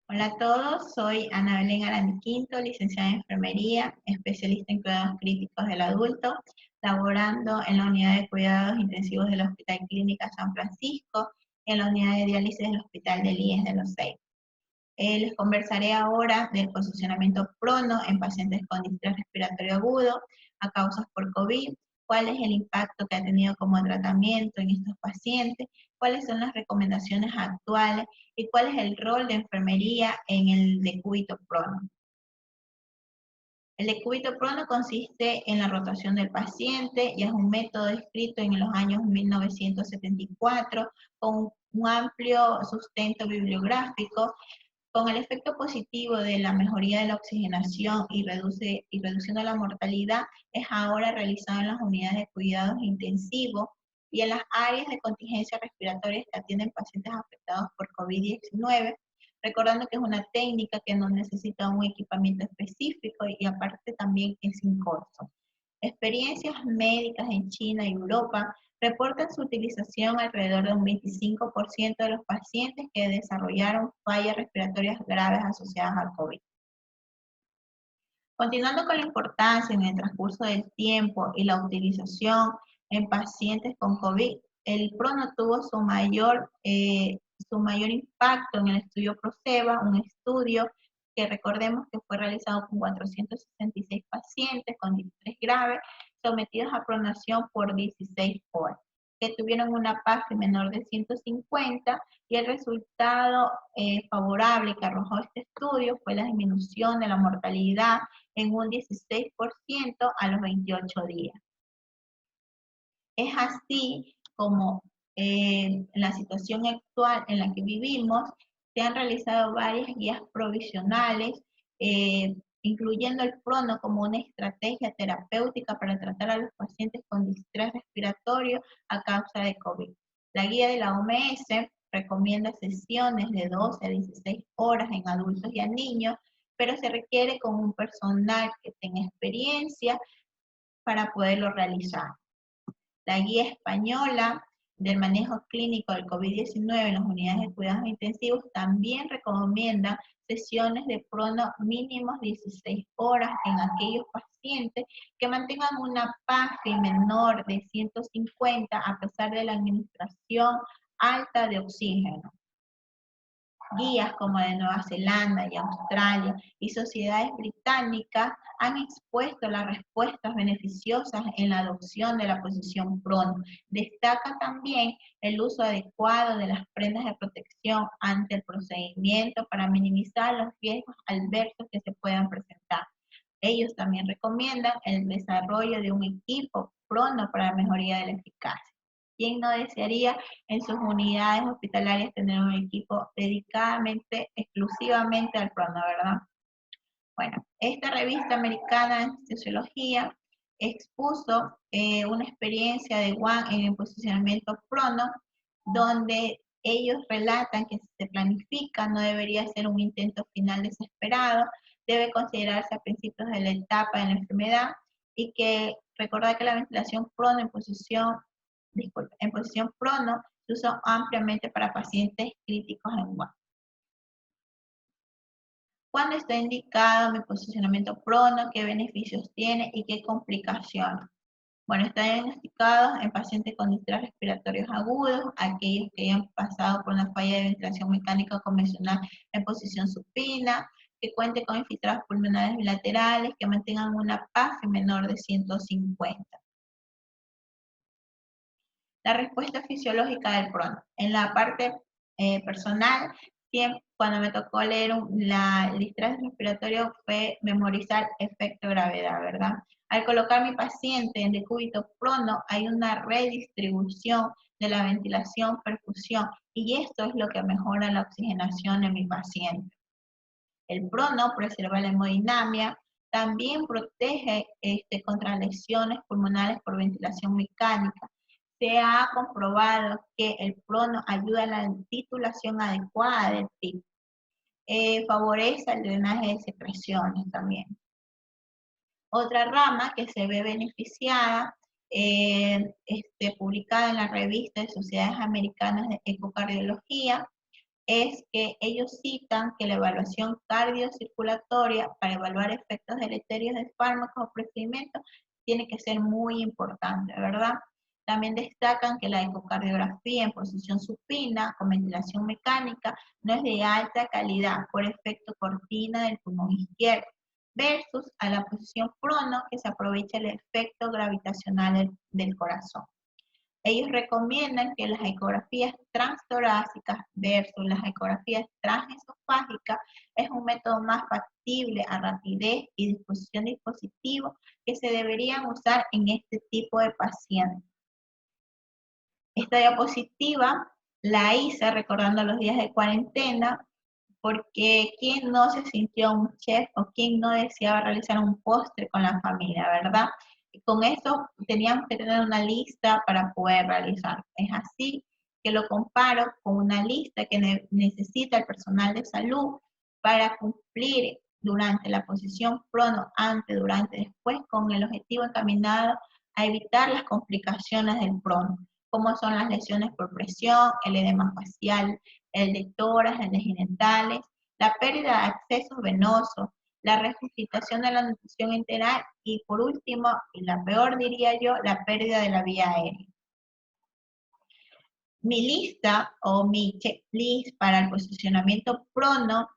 Hola a todos, soy Ana Belén Arandi Quinto, licenciada en Enfermería, especialista en cuidados críticos del adulto, laborando en la Unidad de Cuidados Intensivos del Hospital Clínica San Francisco y en la Unidad de Diálisis del Hospital del IES de Los Ceiba. Les conversaré ahora del posicionamiento prono en pacientes con distrés respiratorio agudo a causas por COVID, cuál es el impacto que ha tenido como tratamiento en estos pacientes, cuáles son las recomendaciones actuales y cuál es el rol de enfermería en el decúbito prono. El decúbito prono consiste en la rotación del paciente y es un método descrito en los años 1974 con un amplio sustento bibliográfico con el efecto positivo de la mejoría de la oxigenación y reduciendo la mortalidad, es ahora realizado en las unidades de cuidados intensivos y en las áreas de contingencia respiratoria que atienden pacientes afectados por COVID-19, recordando que es una técnica que no necesita un equipamiento específico y aparte también es sin costo. Experiencias médicas en China y Europa reportan su utilización alrededor de un 25% de los pacientes que desarrollaron fallas respiratorias graves asociadas al COVID. Continuando con la importancia en el transcurso del tiempo y la utilización en pacientes con COVID, el prono tuvo su mayor impacto en el estudio PROCEBA, un estudio que recordemos que fue realizado con 466 pacientes con distrés grave sometidos a pronación por 16 horas, que tuvieron una PAFI menor de 150 y el resultado favorable que arrojó este estudio fue la disminución de la mortalidad en un 16% a los 28 días. Es así como en la situación actual en la que vivimos, se han realizado varias guías provisionales, incluyendo el prono como una estrategia terapéutica para tratar a los pacientes con distrés respiratorio a causa de COVID. La guía de la OMS recomienda sesiones de 12 a 16 horas en adultos y en niños, pero se requiere con un personal que tenga experiencia para poderlo realizar. La guía española del manejo clínico del COVID-19 en las unidades de cuidados intensivos también recomienda sesiones de prono mínimos 16 horas en aquellos pacientes que mantengan una PAFI menor de 150 a pesar de la administración alta de oxígeno. Guías como de Nueva Zelanda y Australia y sociedades británicas han expuesto las respuestas beneficiosas en la adopción de la posición prono. Destaca también el uso adecuado de las prendas de protección ante el procedimiento para minimizar los riesgos adversos que se puedan presentar. Ellos también recomiendan el desarrollo de un equipo prono para la mejoría de la eficacia. ¿Quién no desearía en sus unidades hospitalarias tener un equipo dedicadamente, exclusivamente al prono, verdad? Bueno, esta revista americana de sociología expuso una experiencia de Wang en el posicionamiento prono, donde ellos relatan que si se planifica no debería ser un intento final desesperado, debe considerarse a principios de la etapa de la enfermedad y que recordar que la ventilación prono en posición prono se usa ampliamente para pacientes críticos en WAC. ¿Cuándo está indicado mi posicionamiento prono? ¿Qué beneficios tiene y qué complicaciones? Bueno, está diagnosticado en pacientes con distrés respiratorios agudos, aquellos que hayan pasado por una falla de ventilación mecánica convencional en posición supina, que cuente con infiltrados pulmonares bilaterales, que mantengan una PAFI menor de 150. La respuesta fisiológica del prono. En la parte personal, cuando me tocó leer el distrés respiratorio fue memorizar efecto gravedad, ¿verdad? Al colocar mi paciente en decúbito prono, hay una redistribución de la ventilación, perfusión, y esto es lo que mejora la oxigenación en mi paciente. El prono preserva la hemodinamia, también protege contra lesiones pulmonares por ventilación mecánica. Se ha comprobado que el prono ayuda a la titulación adecuada del PIB. Favorece el drenaje de secreciones también. Otra rama que se ve beneficiada, publicada en la revista de Sociedades Americanas de Ecocardiología, es que ellos citan que la evaluación cardiocirculatoria para evaluar efectos deleterios de fármacos o procedimientos tiene que ser muy importante, ¿verdad? También destacan que la ecocardiografía en posición supina con ventilación mecánica no es de alta calidad por efecto cortina del pulmón izquierdo, versus a la posición prono que se aprovecha el efecto gravitacional del corazón. Ellos recomiendan que las ecografías transtorácicas versus las ecografías transesofágicas es un método más factible a rapidez y disposición de dispositivos que se deberían usar en este tipo de pacientes. Esta diapositiva la hice recordando los días de cuarentena, porque quién no se sintió un chef o quién no deseaba realizar un postre con la familia, ¿verdad? Y con eso teníamos que tener una lista para poder realizar. Es así que lo comparo con una lista que necesita el personal de salud para cumplir durante la posición prono, antes, durante, después, con el objetivo encaminado a evitar las complicaciones del prono, como son las lesiones por presión, el edema facial, el de tórax, el de genitales, la pérdida de accesos venosos, la resucitación de la nutrición enteral y por último, y la peor diría yo, la pérdida de la vía aérea. Mi lista o mi checklist para el posicionamiento prono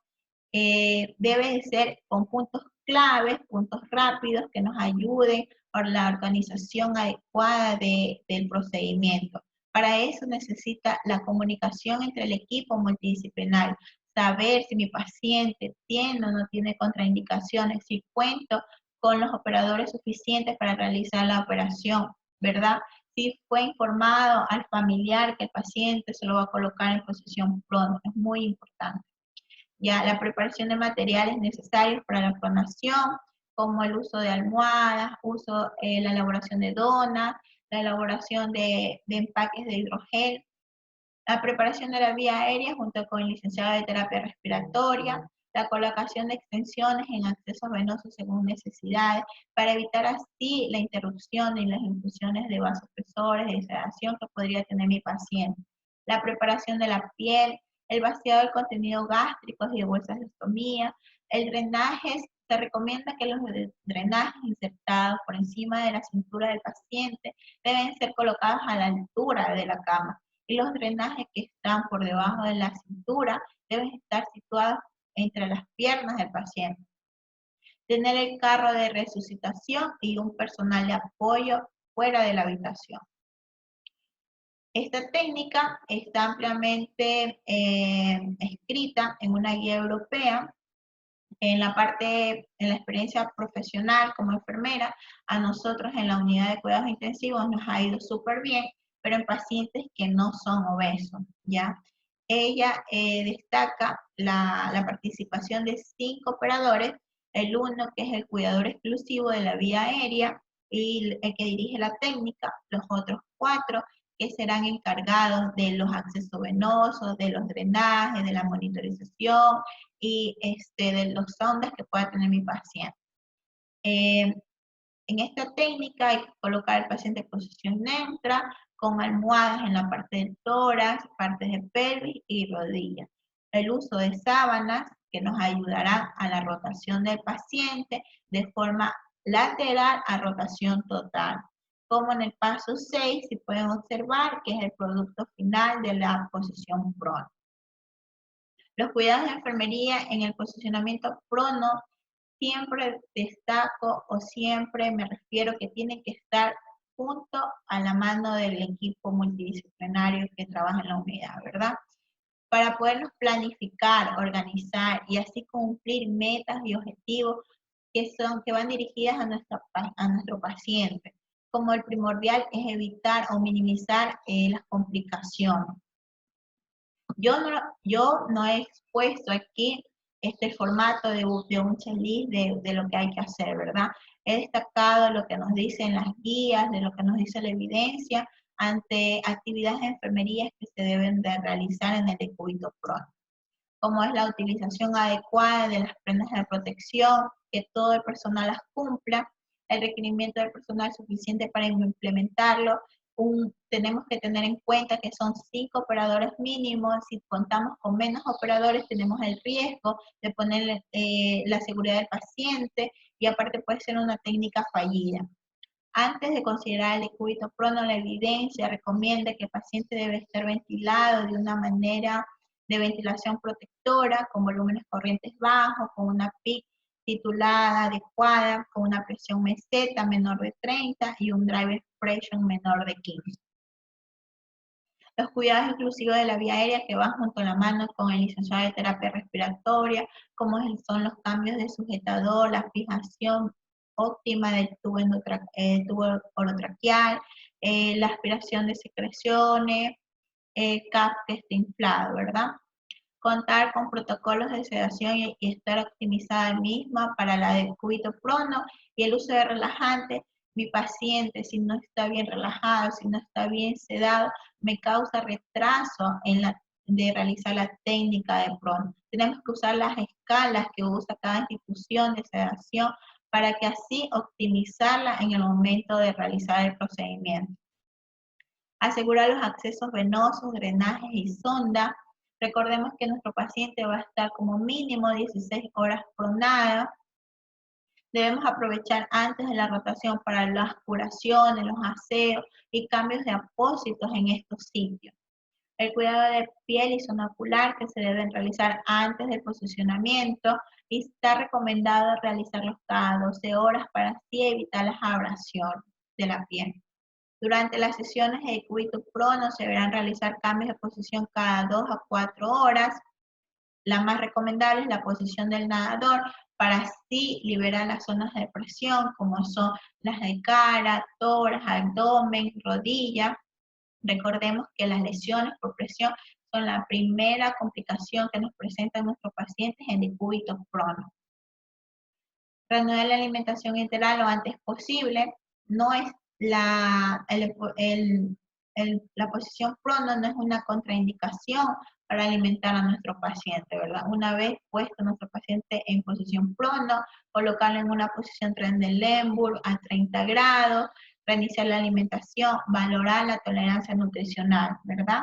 debe de ser con puntos claves, puntos rápidos que nos ayuden a la organización adecuada del procedimiento. Para eso necesita la comunicación entre el equipo multidisciplinario, saber si mi paciente tiene o no tiene contraindicaciones, si cuento con los operadores suficientes para realizar la operación, ¿verdad? Si fue informado al familiar que el paciente se lo va a colocar en posición prono, es muy importante. Ya la preparación de materiales necesarios para la pronación, como el uso de almohadas, la elaboración de donas, la elaboración de empaques de hidrogel, la preparación de la vía aérea junto con el licenciado de terapia respiratoria, la colocación de extensiones en accesos venosos según necesidades, para evitar así la interrupción de las infusiones de vasopresores, de sedación que podría tener mi paciente, la preparación de la piel, el vaciado del contenido gástrico y de bolsas de estomía, el drenaje. Se recomienda que los drenajes insertados por encima de la cintura del paciente deben ser colocados a la altura de la cama y los drenajes que están por debajo de la cintura deben estar situados entre las piernas del paciente. Tener el carro de resucitación y un personal de apoyo fuera de la habitación. Esta técnica está ampliamente escrita en una guía europea. En la experiencia profesional como enfermera, a nosotros en la unidad de cuidados intensivos nos ha ido súper bien, pero en pacientes que no son obesos, ¿ya? Ella destaca la participación de 5 operadores, el uno que es el cuidador exclusivo de la vía aérea y el que dirige la técnica, los otros 4 que serán encargados de los accesos venosos, de los drenajes, de la monitorización y de los sondas que pueda tener mi paciente. En esta técnica hay que colocar al paciente en posición neutra, con almohadas en la parte del tórax, partes de pelvis y rodillas. El uso de sábanas que nos ayudarán a la rotación del paciente de forma lateral a rotación total. Como en el paso 6, si pueden observar que es el producto final de la posición prono. Los cuidados de enfermería en el posicionamiento prono siempre destaco o siempre me refiero que tienen que estar junto a la mano del equipo multidisciplinario que trabaja en la unidad, ¿verdad? Para podernos planificar, organizar y así cumplir metas y objetivos que van dirigidas a nuestro paciente. Como el primordial es evitar o minimizar las complicaciones. Yo no he expuesto aquí el formato de un checklist de lo que hay que hacer, ¿verdad? He destacado lo que nos dicen las guías, de lo que nos dice la evidencia ante actividades de enfermería que se deben de realizar en el decúbito prono, como es la utilización adecuada de las prendas de protección, que todo el personal las cumpla, el requerimiento del personal suficiente para implementarlo, tenemos que tener en cuenta que son 5 operadores mínimos. Si contamos con menos operadores, tenemos el riesgo de poner la seguridad del paciente y aparte puede ser una técnica fallida. Antes de considerar el decúbito prono, la evidencia recomienda que el paciente debe estar ventilado de una manera de ventilación protectora, con volúmenes corrientes bajos, con una PIC titulada adecuada, con una presión meseta menor de 30 y un drive pressure menor de 15. Los cuidados exclusivos de la vía aérea que van junto a la mano con el licenciado de terapia respiratoria, como son los cambios de sujetador, la fijación óptima del tubo orotraqueal, la aspiración de secreciones, CAP que esté inflado, ¿verdad? Contar con protocolos de sedación y estar optimizada misma para la decúbito prono y el uso de relajantes. Mi paciente, si no está bien relajado, si no está bien sedado, me causa retraso de realizar la técnica de prono. Tenemos que usar las escalas que usa cada institución de sedación para que así optimizarla en el momento de realizar el procedimiento. Asegurar los accesos venosos, drenajes y sonda. Recordemos que nuestro paciente va a estar como mínimo 16 horas pronada. Debemos aprovechar antes de la rotación para las curaciones, los aseos y cambios de apósitos en estos sitios. El cuidado de piel y zona ocular que se deben realizar antes del posicionamiento y está recomendado realizarlos cada 12 horas para así evitar las abrasiones de la piel. Durante las sesiones de decúbito prono se deberán realizar cambios de posición cada 2 a 4 horas. La más recomendable es la posición del nadador para así liberar las zonas de presión como son las de cara, tórax, abdomen, rodilla. Recordemos que las lesiones por presión son la primera complicación que nos presentan nuestros pacientes en decúbito prono. Reanudar la alimentación enteral lo antes posible. No es la posición prono no es una contraindicación para alimentar a nuestro paciente, ¿verdad? Una vez puesto nuestro paciente en posición prono, colocarlo en una posición Trendelenburg a 30 grados, reiniciar la alimentación, valorar la tolerancia nutricional, ¿verdad?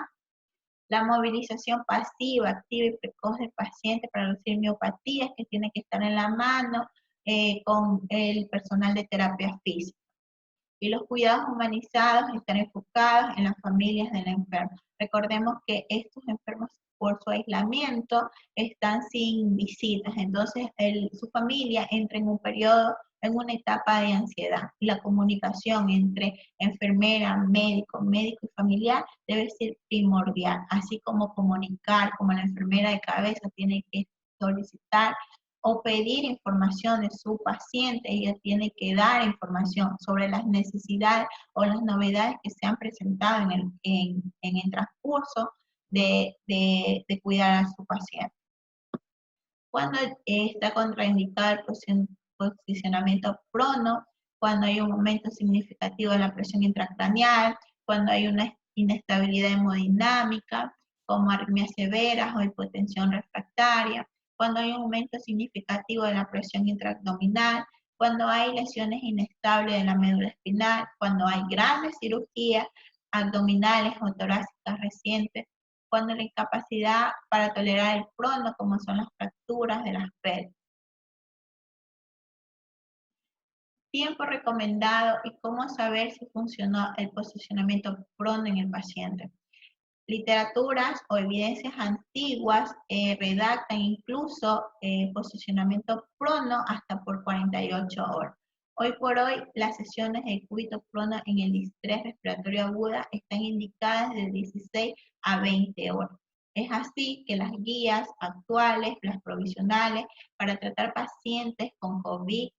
La movilización pasiva, activa y precoz del paciente para reducir miopatías que tiene que estar en la mano con el personal de terapia física. Y los cuidados humanizados están enfocados en las familias del enfermo. Recordemos que estos enfermos por su aislamiento están sin visitas, entonces su familia entra en un periodo, en una etapa de ansiedad. Y la comunicación entre enfermera, médico y familiar debe ser primordial, así como comunicar, como la enfermera de cabeza tiene que solicitar o pedir información de su paciente, ella tiene que dar información sobre las necesidades o las novedades que se han presentado en el transcurso de cuidar a su paciente. Cuando está contraindicado el posicionamiento prono, cuando hay un aumento significativo de la presión intracraneal, cuando hay una inestabilidad hemodinámica, como arritmias severas o hipotensión refractaria, cuando hay un aumento significativo de la presión intraabdominal, cuando hay lesiones inestables de la médula espinal, cuando hay grandes cirugías abdominales o torácicas recientes, cuando la incapacidad para tolerar el prono, como son las fracturas de las pelvis. Tiempo recomendado y cómo saber si funcionó el posicionamiento prono en el paciente. Literaturas o evidencias antiguas redactan incluso posicionamiento prono hasta por 48 horas. Hoy por hoy, las sesiones de decúbito prono en el distrés respiratorio aguda están indicadas de 16 a 20 horas. Es así que las guías actuales, las provisionales, para tratar pacientes con COVID,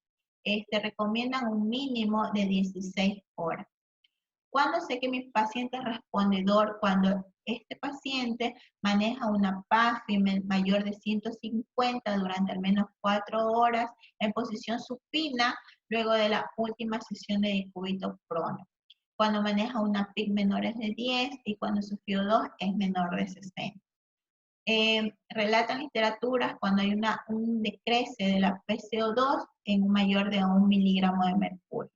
recomiendan un mínimo de 16 horas. ¿Cuándo sé que mi paciente es respondedor? Cuando este paciente maneja una PAFI mayor de 150 durante al menos 4 horas en posición supina luego de la última sesión de decúbito prono. Cuando maneja una PIC menores de 10 y cuando su FIO2 es menor de 60. Relatan literaturas cuando hay un decrece de la PCO2 en un mayor de 1 miligramo de mercurio.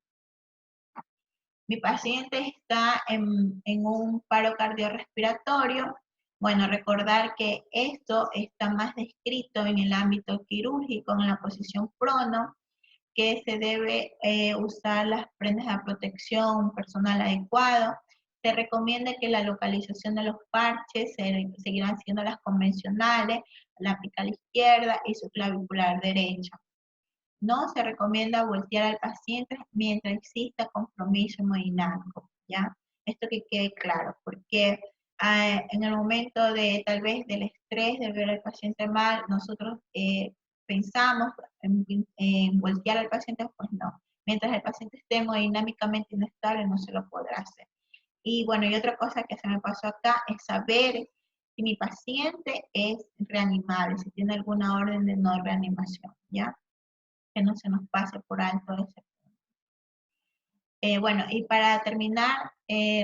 Mi paciente está en un paro cardiorrespiratorio. Bueno, recordar que esto está más descrito en el ámbito quirúrgico, en la posición prono, que se debe usar las prendas de protección personal adecuado. Se recomienda que la localización de los parches seguirán siendo las convencionales, la apical izquierda y su clavicular derecha. No se recomienda voltear al paciente mientras exista compromiso hemodinámico, ¿ya? Esto que quede claro, porque en el momento de tal vez del estrés de ver al paciente mal, nosotros pensamos en voltear al paciente, pues no. Mientras el paciente esté hemodinámicamente inestable, no se lo podrá hacer. Y bueno, y otra cosa que se me pasó acá es saber si mi paciente es reanimable, si tiene alguna orden de no reanimación, ¿ya? Que no se nos pase por alto ese. Bueno, y para terminar,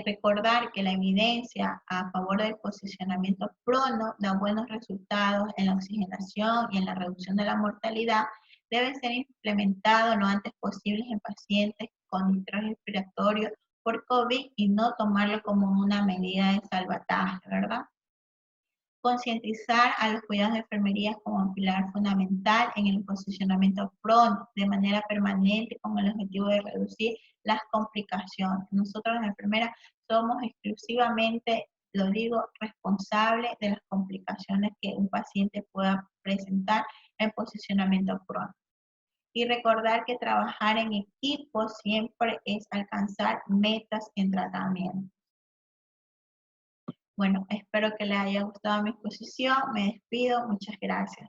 recordar que la evidencia a favor del posicionamiento prono da buenos resultados en la oxigenación y en la reducción de la mortalidad, debe ser implementado lo antes posible en pacientes con distrés respiratorio por COVID y no tomarlo como una medida de salvataje, ¿verdad? Concientizar a los cuidados de enfermería como un pilar fundamental en el posicionamiento prono de manera permanente con el objetivo de reducir las complicaciones. Nosotros las enfermeras somos exclusivamente, lo digo, responsables de las complicaciones que un paciente pueda presentar en posicionamiento prono. Y recordar que trabajar en equipo siempre es alcanzar metas en tratamiento. Bueno, espero que les haya gustado mi exposición. Me despido. Muchas gracias.